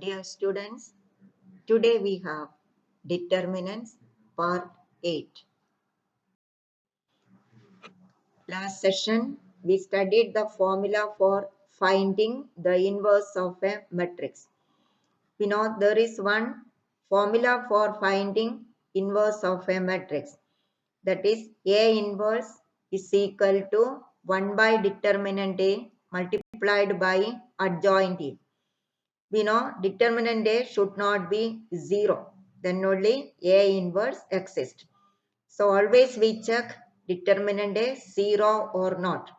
Dear students, today we have determinants part 8. Last session we studied the formula for finding the inverse of a matrix. We know there is one formula for finding inverse of a matrix, that is A inverse is equal to 1 by determinant A multiplied by adjoint A. We know determinant A should not be 0. Then only A inverse exists. So always we check determinant A 0 or not.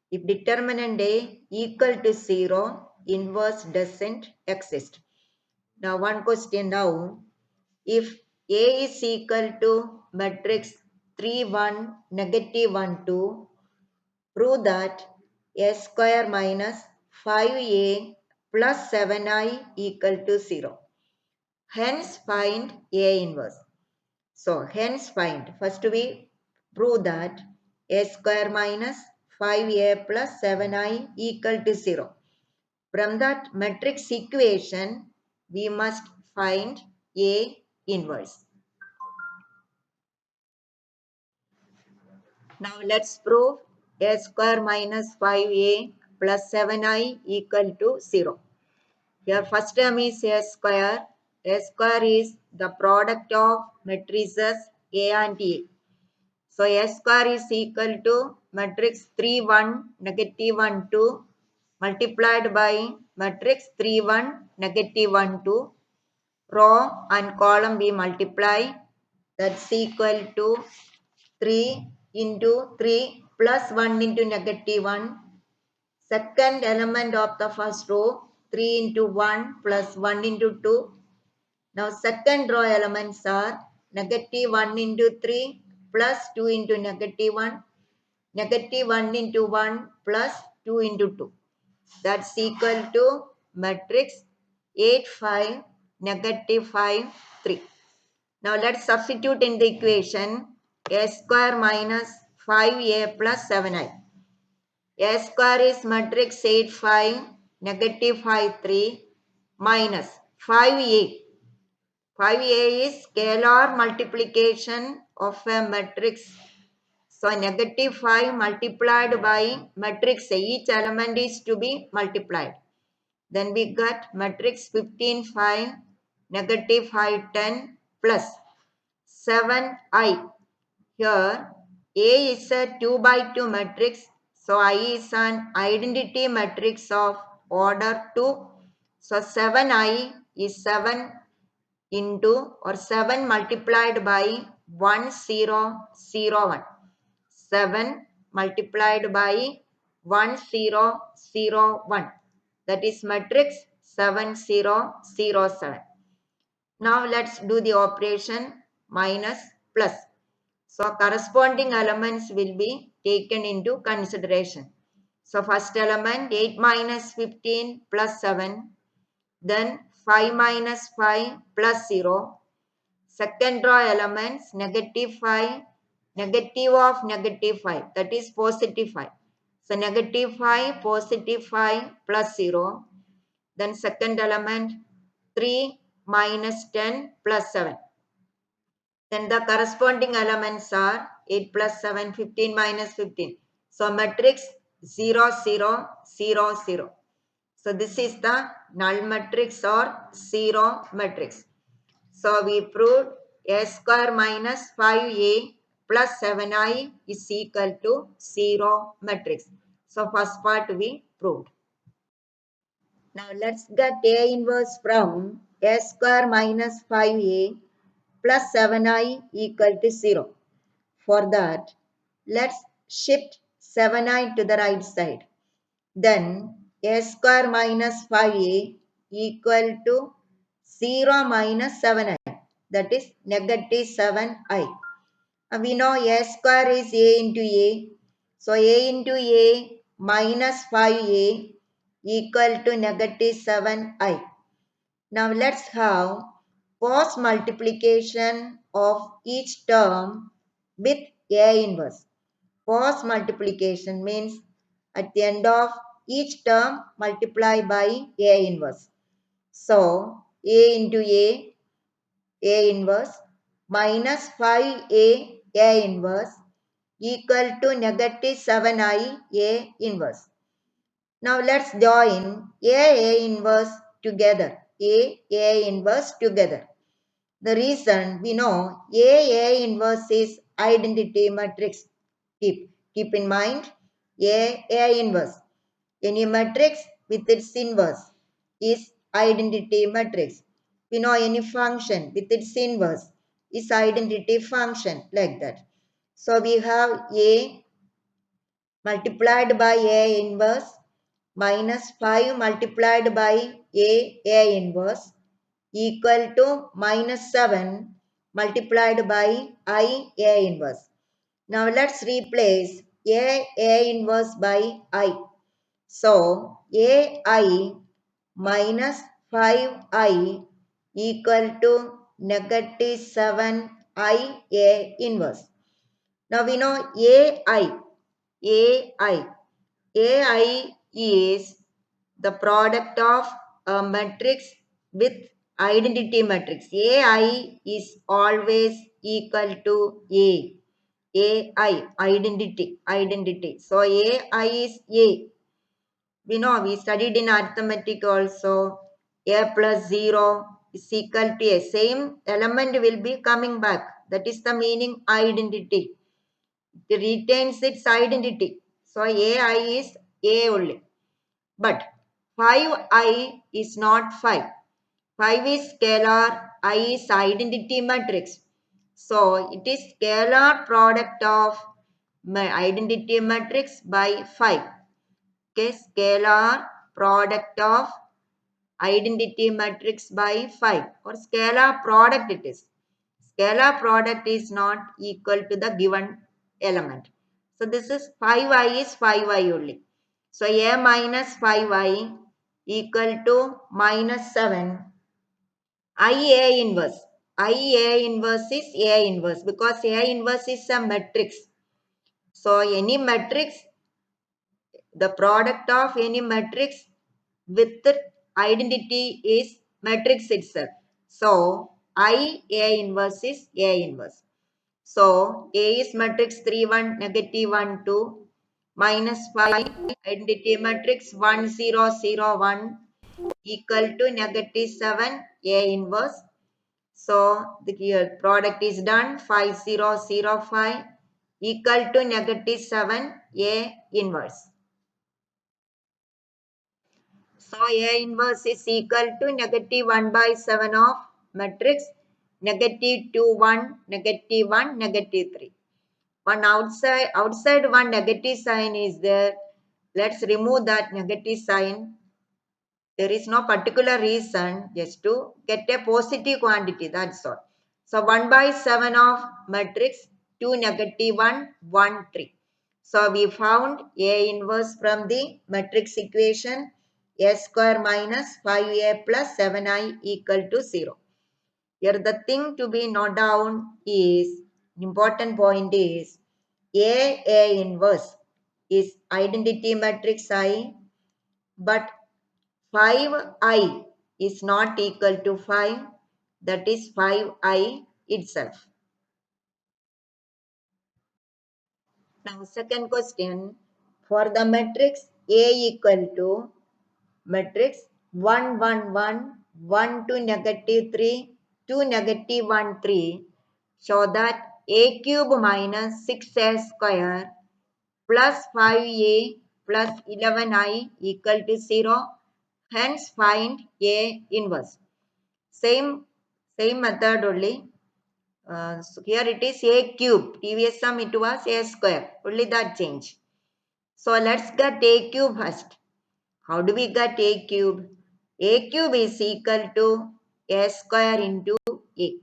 If determinant A equal to 0, inverse doesn't exist. Now one question now. If A is equal to matrix 3, 1, negative 1, 2, prove that A square minus 5A plus 7I equal to 0. Hence find A inverse. So hence find, first we prove that A square minus 5A plus 7I equal to 0. From that matrix equation, we must find A inverse. Now let's prove A square minus 5A plus 7I equal to 0. Here first term is A square. A square is the product of matrices A and A. So A square is equal to matrix 3, 1, negative 1, 2 multiplied by matrix 3, 1, negative 1, 2. Row and column we multiply. That's equal to 3 into 3 plus 1 into negative 1. Second element of the first row, 3 into 1 plus 1 into 2. Now second row elements are negative 1 into 3 plus 2 into negative 1. Negative 1 into 1 plus 2 into 2. That's equal to matrix 8, 5, negative 5, 3. Now let's substitute in the equation A square minus 5A plus 7I. A square is matrix 8, 5, negative 5, 3 minus 5A. 5A is scalar multiplication of a matrix. So negative 5 multiplied by matrix A. Each element is to be multiplied. Then we got matrix 15, 5, negative 5, 10 plus 7I. Here A is a 2 by 2 matrix. So I is an identity matrix of order 2. So 7I is 7 into or 7 multiplied by 1, 0, 0, 1. 7 multiplied by 1, 0, 0, 1. That is matrix 7, 0, 0, 7. Now let's do the operation minus plus. So corresponding elements will be taken into consideration. So first element 8 minus 15 plus 7. Then 5 minus 5 plus 0. Second row elements negative 5, negative of negative 5, that is positive 5. So negative 5, positive 5 plus 0. Then second element 3 minus 10 plus 7. Then the corresponding elements are 8 plus 7, 15 minus 15. So matrix 0, 0, 0, 0. So this is the null matrix or 0 matrix. So we proved A square minus 5A plus 7I is equal to 0 matrix. So first part we proved. Now let's get A inverse from A square minus 5A plus 7I equal to 0. For that, let's shift 7I to the right side. Then A square minus 5A equal to 0 minus 7I. That is negative 7I. We know A square is A into A. So A into A minus 5A equal to negative 7I. Now let's have cross multiplication of each term with A inverse. Cross multiplication means at the end of each term multiply by A inverse. So A into A inverse, minus 5A, A inverse, equal to negative 7I, A inverse. Now let's join A inverse together. A inverse together. The reason we know A inverse is identity matrix. Keep in mind A inverse. Any matrix with its inverse is identity matrix. We know any function with its inverse is identity function, like that. So we have A multiplied by A inverse minus 5 multiplied by A inverse equal to minus 7 multiplied by A inverse. Now let's replace A inverse by I. So AI minus 5I equal to negative 7IA inverse. Now we know AI is the product of a matrix with identity matrix. AI is always equal to A. AI, identity. So AI is A. We know, we studied in arithmetic also, A plus 0 is equal to A. Same element will be coming back. That is the meaning identity. It retains its identity. So AI is A only. But 5I is not 5. 5 is scalar, I is identity matrix. So it is scalar product of my identity matrix by 5. Okay, scalar product of identity matrix by 5 or scalar product it is. Scalar product is not equal to the given element. So this is 5i is 5i only. So A minus 5i equal to minus 7 IA inverse. IA inverse is A inverse because A inverse is a matrix. So any matrix, the product of any matrix with identity is matrix itself. So A inverse is A inverse. So A is matrix 3, 1, negative 1, 2, minus 5, identity matrix 1, 0, 0, 1 equal to negative 7, A inverse. So the product is done 5, 0, 0, 5 equal to negative 7, A inverse. So A inverse is equal to negative 1 by 7 of matrix negative 2, 1, negative 1, negative 3. One outside one negative sign is there. Let's remove that negative sign. There is no particular reason, just to get a positive quantity, that's all. So 1 by 7 of matrix 2, negative 1, 1, 3. So we found A inverse from the matrix equation A square minus 5A plus 7I equal to 0. Here the thing to be noted down is, important point is, A inverse is identity matrix I, but 5I is not equal to 5, that is 5I itself. Now second question, for the matrix A equal to matrix 1, 1, 1, 1 to negative 3, 2, negative 1, 3, show that A cube minus 6A square plus 5A plus 11I equal to 0. Hence find A inverse. Same method only. So here it is A cube. Previous sum it was A square. Only that change. So let's get A cube first. How do we get A cube? A cube is equal to A square into A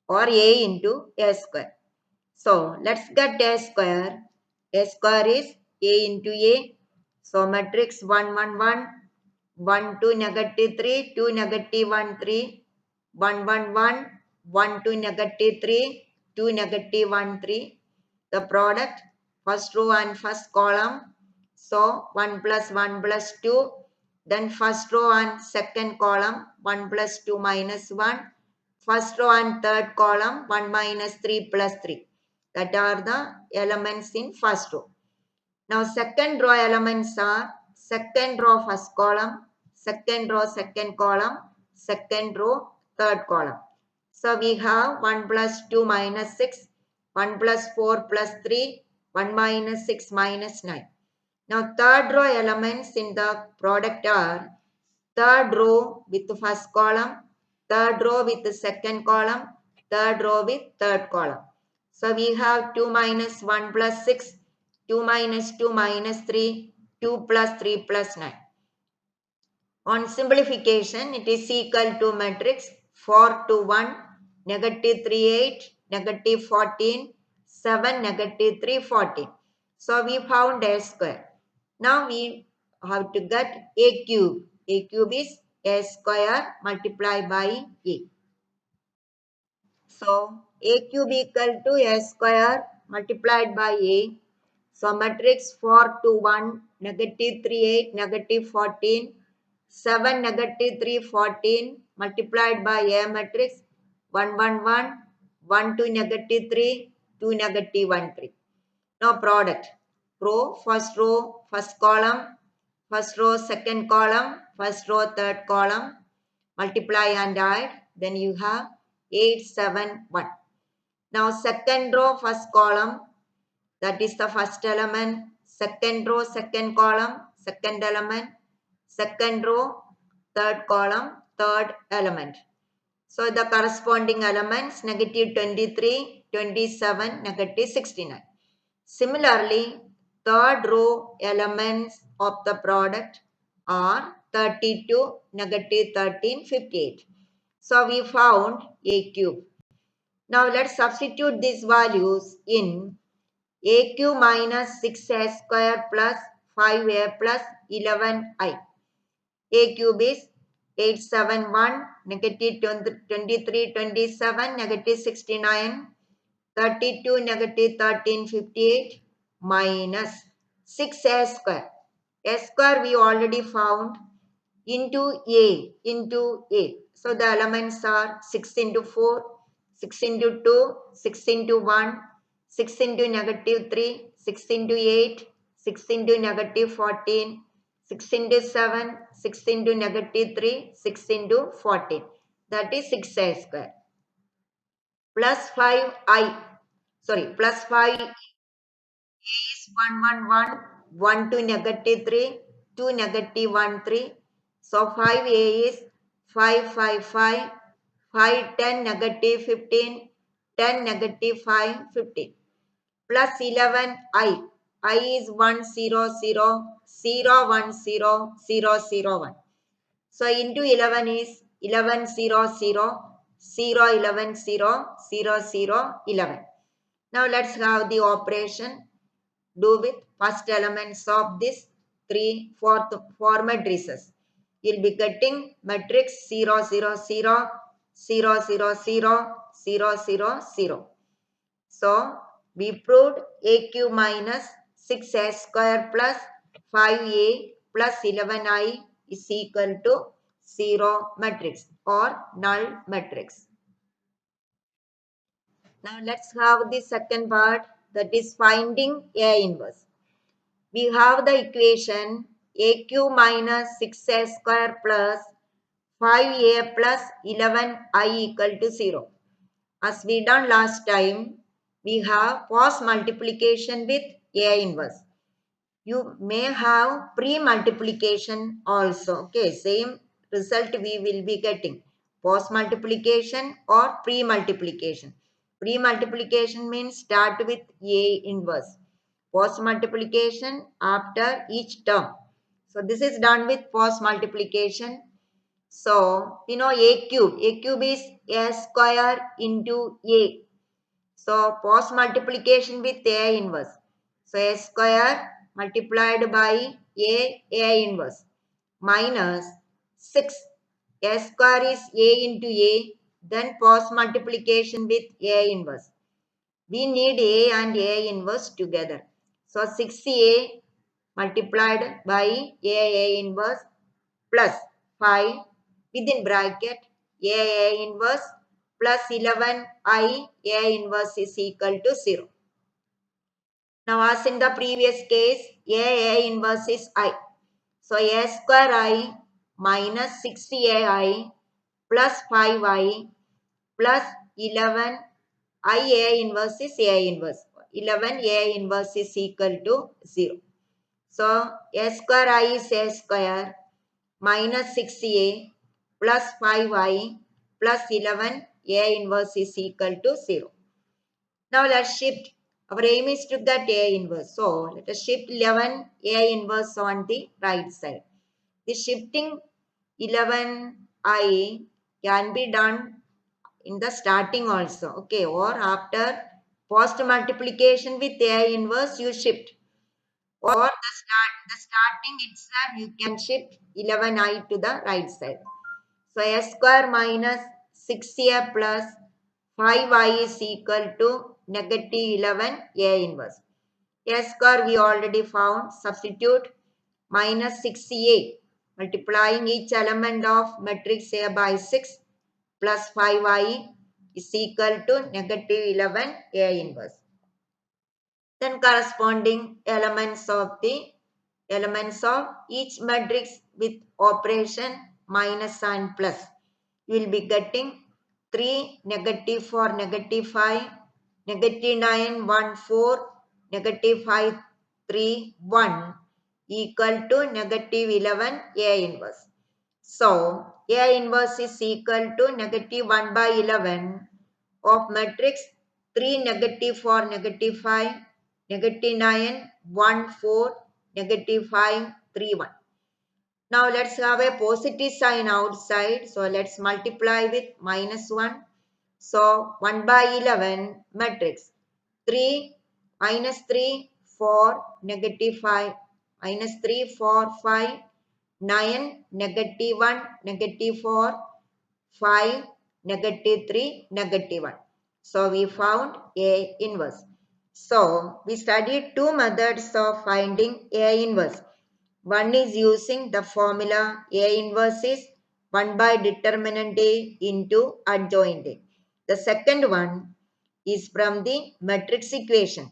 or A into A square. So let's get A square. A square is A into A. So matrix 1, 1, 1, 1 to negative 3, 2 negative 1, 3, 1, 1, 1, 1 to negative 3, 2 negative 1, 3. The product, first row and first column. So 1 plus 1 plus 2, Then first row and second column 1 plus 2 minus 1. First row and third column 1 minus 3 plus 3. That are the elements in first row. Now second row elements are second row first column, second row second column, second row third column. So we have 1 plus 2 minus 6, 1 plus 4 plus 3, 1 minus 6 minus 9. Now third row elements in the product are third row with the first column, third row with the second column, third row with third column. So we have 2 minus 1 plus 6, 2 minus 2 minus 3, 2 plus 3 plus 9. On simplification, it is equal to matrix 4 to 1, negative 3, 8, negative 14, 7, negative 3, 14. So we found a square. Now we have to get a cube. A cube is a square multiplied by a. So a cube equal to a square multiplied by a. So matrix 4 to 1, negative 3, 8, negative 14, 7, negative 3, 14 multiplied by a matrix 1, 1, 1, 1 to negative 3, 2 negative 1, 3. Now product. Row, first column, first row, second column, first row, third column. Multiply and add. Then you have 8, 7, 1. Now second row, first column. That is the first element. Second row, second column, second element. Second row, third column, third element. So the corresponding elements negative 23, 27, negative 69. Similarly, third row elements of the product are 32, negative 13, 58. So we found a cube. Now let's substitute these values in a cube minus 6a square plus 5a plus 11i. A cube is 871, negative 23, 27, negative 69, 32, negative 13, 58 minus 6a square. A square we already found into A. So the elements are 6 into 4, 6 into 2, 6 into 1, 6 into negative 3, 6 into 8, 6 into negative 14, 6 into 7, 6 into negative 3, 6 into 14. That is 6a square. Plus 5 is 1, 1 to negative 3, 2 negative 1, 3. So 5a is 5, 5, 5, 5, 10, negative 15, 10, negative 5, 15. Plus 11i. I is 1, 0, 0, 0, 1, 0, 0, 0, 1. So into 11 is 11, 0, 0, 0, 11, 0, 0, 0, 11. Now let's have the operation do with first elements of this four matrices. You'll be getting matrix 0, 0, 0, 0, 0, 0, 0, 0, 0. So we proved a cube minus 6a square plus 5a plus 11i is equal to 0 matrix or null matrix. Now let's have the second part, that is finding A inverse. We have the equation a cube minus 6a square plus 5a plus 11i equal to 0. As we done last time, we have cross multiplication with A inverse. You may have pre-multiplication also. Okay, same result we will be getting. Post multiplication or pre-multiplication. Pre-multiplication means start with A inverse. Post multiplication after each term. So this is done with post multiplication. So we know A cube. A cube is A square into A. So post multiplication with A inverse. So A square multiplied by A inverse minus 6. A square is A into A. Then post multiplication with A inverse. We need A and A inverse together. So 6A multiplied by A inverse plus 5 within bracket A inverse plus 11I A inverse is equal to 0. Now as in the previous case, A inverse is I. So A square I minus 60AI plus 5I plus 11 A inverse is A inverse. 11 A inverse is equal to 0. So A square I is A square minus 6A plus 5I plus 11 A inverse is equal to 0. Now let's shift. Our aim is to get A inverse. So let us shift 11 A inverse on the right side. The shifting 11I can be done in the starting also. Okay, or after post multiplication with A inverse you shift. Or the starting itself you can shift 11I to the right side. So A square minus 6A plus 5I is equal to negative 11 A inverse. A square we already found. Substitute minus 6A multiplying each element of matrix A by 6 plus 5I is equal to negative 11 A inverse. Then corresponding elements of each matrix with operation minus and plus. You will be getting 3, negative 4, negative 5, negative 9, 1, 4, negative 5, 3, 1 equal to negative 11 A inverse. So, A inverse is equal to negative 1 by 11 of matrix 3, negative 4, negative 5, negative 9, 1, 4, negative 5, 3, 1. Now let's have a positive sign outside. So let's multiply with minus 1. So 1 by 11 matrix 3, minus 3, 4, negative 5, minus 3, 4, 5, 9, negative 1, negative 4, 5, negative 3, negative 1. So we found A inverse. So we studied two methods of finding A inverse. One is using the formula A inverse is 1 by determinant A into adjoint A. The second one is from the matrix equation.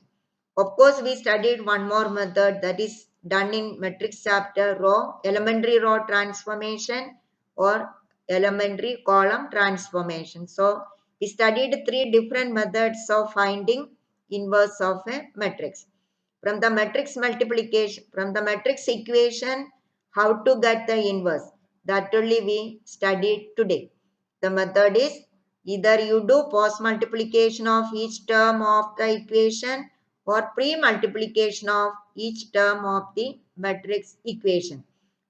Of course, we studied one more method that is done in matrix chapter elementary row transformation or elementary column transformation. So, we studied three different methods of finding inverse of a matrix. From the matrix multiplication, from the matrix equation, how to get the inverse. That only we studied today. The method is either you do post multiplication of each term of the equation or pre-multiplication of each term of the matrix equation.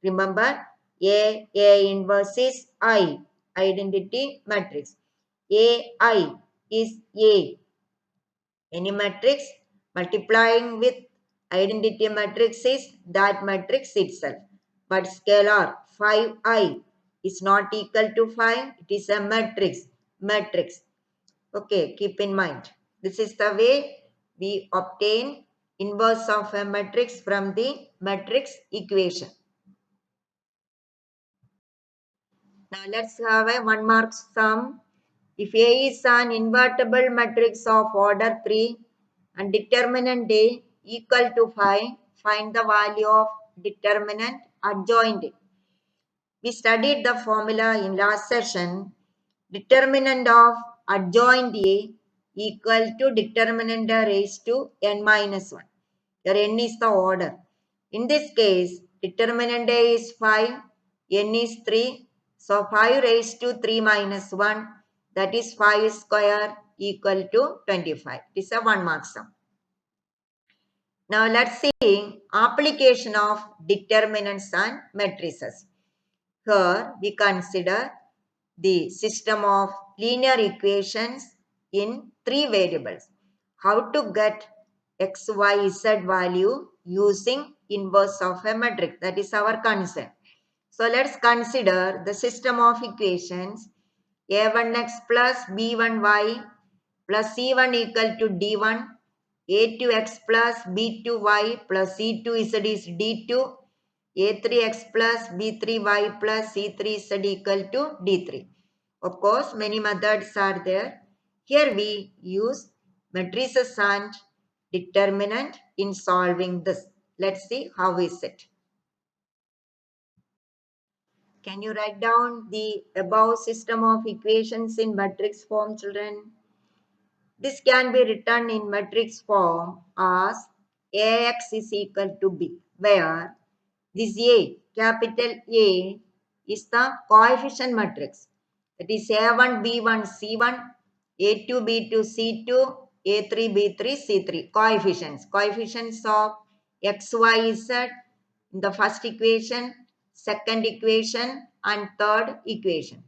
Remember, A inverse is I, identity matrix. AI is A. Any matrix multiplying with identity matrix is that matrix itself. But scalar 5I is not equal to 5. It is a matrix. Okay, keep in mind. This is the way we obtain inverse of a matrix from the matrix equation. Now let's have a 1 mark sum. If A is an invertible matrix of order 3 and determinant A equal to 5, find the value of determinant adjoint A. We studied the formula in last session. Determinant of adjoint A equal to determinant raised to n minus 1. Here n is the order. In this case, determinant A is 5, n is 3. So 5 raised to 3 minus 1, that is 5 square equal to 25. It is a 1 mark sum. Now let's see application of determinants and matrices. Here we consider the system of linear equations in 3 variables. How to get x, y, z value using inverse of a matrix. That is our concern. So let's consider the system of equations a1x plus b1y plus c1 equal to d1, a2x plus b2y plus c2z is d2, A3x plus B3y plus C3z equal to D3. Of course, many methods are there. Here we use matrices and determinant in solving this. Let's see how is it. Can you write down the above system of equations in matrix form, children? This can be written in matrix form as Ax is equal to B, where this A, capital A, is the coefficient matrix. That is A1, B1, C1, A2, B2, C2, A3, B3, C3. Coefficients. Coefficients of X, Y, Z in the first equation, second equation, and third equation.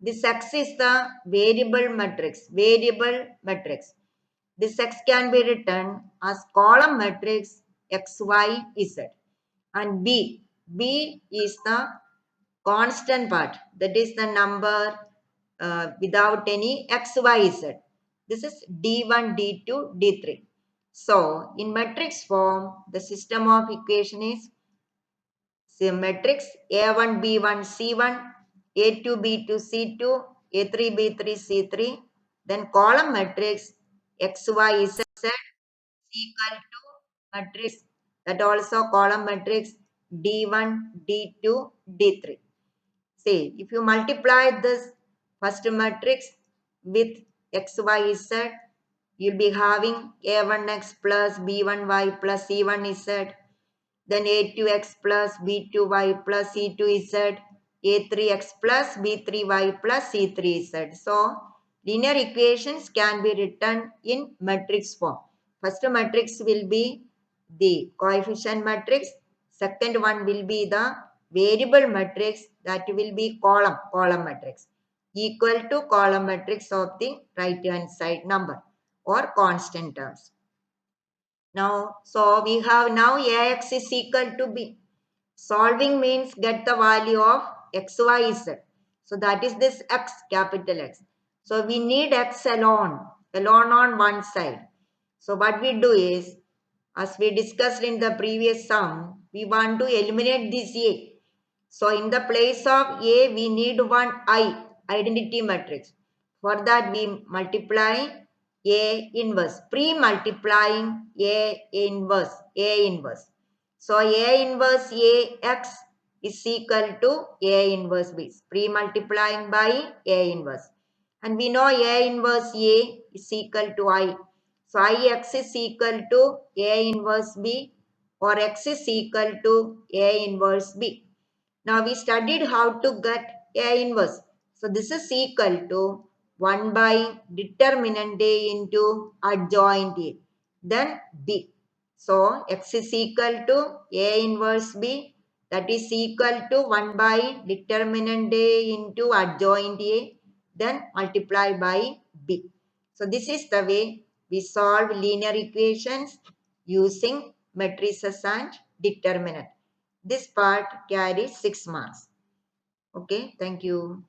This X is the variable matrix. Variable matrix. This X can be written as column matrix X, Y, Z. And B is the constant part. That is the number without any X, Y, Z. This is D1, D2, D3. So, in matrix form, the system of equation is matrix A1, B1, C1, A2, B2, C2, A3, B3, C3. Then column matrix X, Y, Z equal to matrix that also column matrix D1, D2, D3. See, if you multiply this first matrix with X, Y, Z, you'll be having A1X plus B1Y plus C1Z, then A2X plus B2Y plus C2Z, A3X plus B3Y plus C3Z. So, linear equations can be written in matrix form. First matrix will be the coefficient matrix. Second one will be the variable matrix, that will be column matrix, equal to column matrix of the right hand side number or constant terms. Now, so we have now Ax is equal to B. Solving means get the value of x, y, z. So that is this x, capital X. So we need x alone on one side. So what we do is, as we discussed in the previous sum, we want to eliminate this A. So in the place of A, we need one I, identity matrix. For that, we multiply A inverse, pre-multiplying A inverse. So A inverse AX is equal to A inverse B, pre-multiplying by A inverse. And we know A inverse A is equal to I. So Ix is equal to A inverse B, or X is equal to A inverse B. Now we studied how to get A inverse. So this is equal to 1 by determinant A into adjoint A. Then B. So X is equal to A inverse B. That is equal to 1 by determinant A into adjoint A. Then multiply by B. So this is the way we solve linear equations using matrices and determinant. This part carries 6 marks. Okay, thank you.